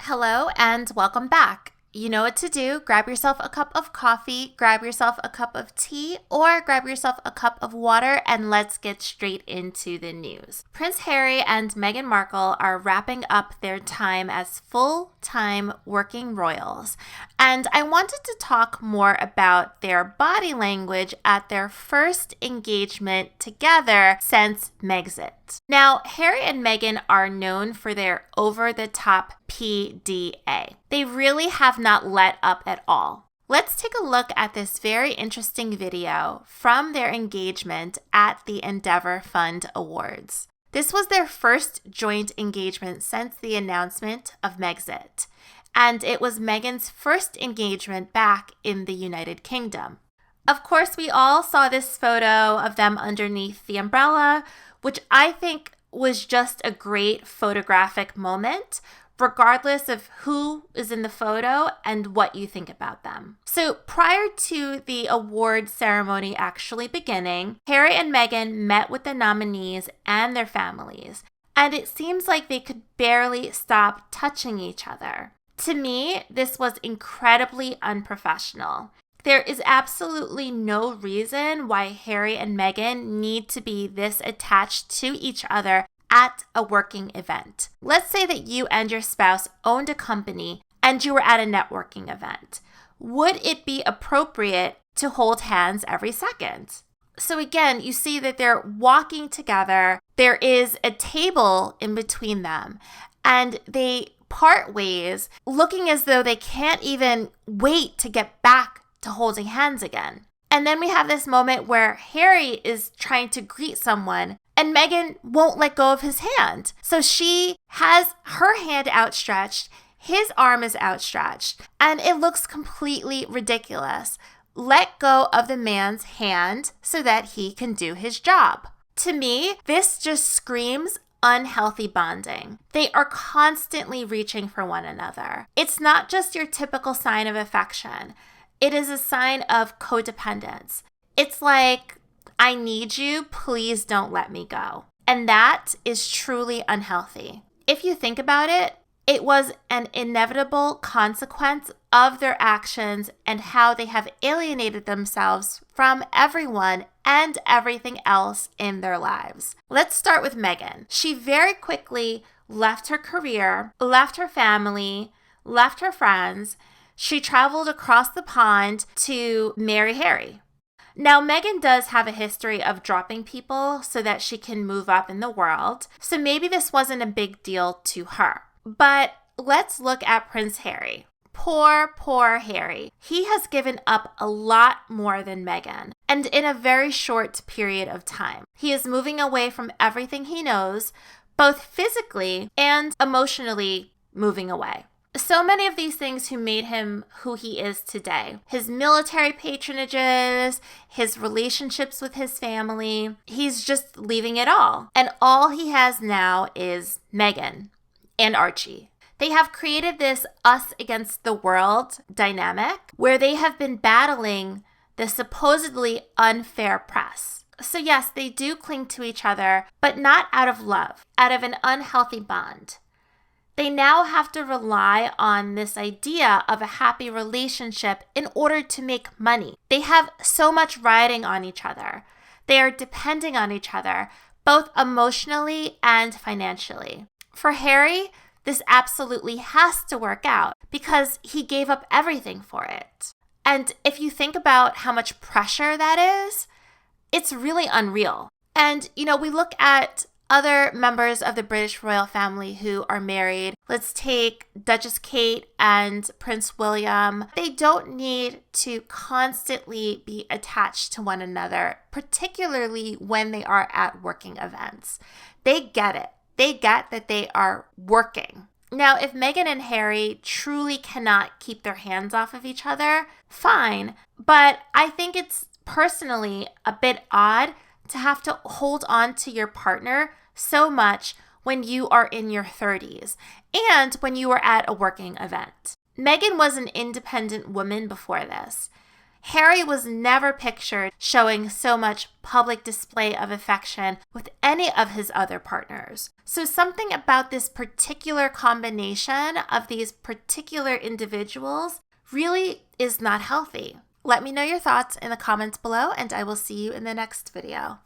Hello and welcome back. You know what to do. Grab yourself a cup of coffee, grab yourself a cup of tea, or grab yourself a cup of water, and let's get straight into the news. Prince Harry and Meghan Markle are wrapping up their time as full-time working royals, and I wanted to talk more about their body language at their first engagement together since Megxit. Now, Harry and Meghan are known for their over-the-top PDA. They really have not let up at all. Let's take a look at this very interesting video from their engagement at the Endeavor Fund Awards. This was their first joint engagement since the announcement of Megxit, and it was Meghan's first engagement back in the United Kingdom. Of course, we all saw this photo of them underneath the umbrella, which I think was just a great photographic moment, regardless of who is in the photo and what you think about them. So prior to the award ceremony actually beginning, Harry and Meghan met with the nominees and their families, and it seems like they could barely stop touching each other. To me, this was incredibly unprofessional. There is absolutely no reason why Harry and Meghan need to be this attached to each other at a working event. Let's say that you and your spouse owned a company and you were at a networking event. Would it be appropriate to hold hands every second? So again, you see that they're walking together. There is a table in between them, and they part ways, looking as though they can't even wait to get back to holding hands again. And then we have this moment where Harry is trying to greet someone and Meghan won't let go of his hand. So she has her hand outstretched, his arm is outstretched, and it looks completely ridiculous. Let go of the man's hand so that he can do his job. To me, this just screams unhealthy bonding. They are constantly reaching for one another. It's not just your typical sign of affection. It is a sign of codependence. It's like, I need you, please don't let me go. And that is truly unhealthy. If you think about it, it was an inevitable consequence of their actions and how they have alienated themselves from everyone and everything else in their lives. Let's start with Meghan. She very quickly left her career, left her family, left her friends. She traveled across the pond to marry Harry. Now, Meghan does have a history of dropping people so that she can move up in the world, so maybe this wasn't a big deal to her. But let's look at Prince Harry. Poor Harry. He has given up a lot more than Meghan, and in a very short period of time. He is moving away from everything he knows, both physically and emotionally moving away. So many of these things who made him who he is today. His military patronages, his relationships with his family, he's just leaving it all. And all he has now is Meghan and Archie. They have created this us against the world dynamic where they have been battling the supposedly unfair press. So yes, they do cling to each other, but not out of love, out of an unhealthy bond. They now have to rely on this idea of a happy relationship in order to make money. They have so much riding on each other. They are depending on each other, both emotionally and financially. For Harry, this absolutely has to work out because he gave up everything for it. And if you think about how much pressure that is, it's really unreal. And, we look at other members of the British royal family who are married. Let's take Duchess Kate and Prince William. They don't need to constantly be attached to one another, particularly when they are at working events. They get it. They get that they are working. Now, if Meghan and Harry truly cannot keep their hands off of each other, fine. But I think it's personally a bit odd to have to hold on to your partner so much when you are in your 30s and when you are at a working event. Meghan was an independent woman before this. Harry was never pictured showing so much public display of affection with any of his other partners. So something about this particular combination of these particular individuals really is not healthy. Let me know your thoughts in the comments below, and I will see you in the next video.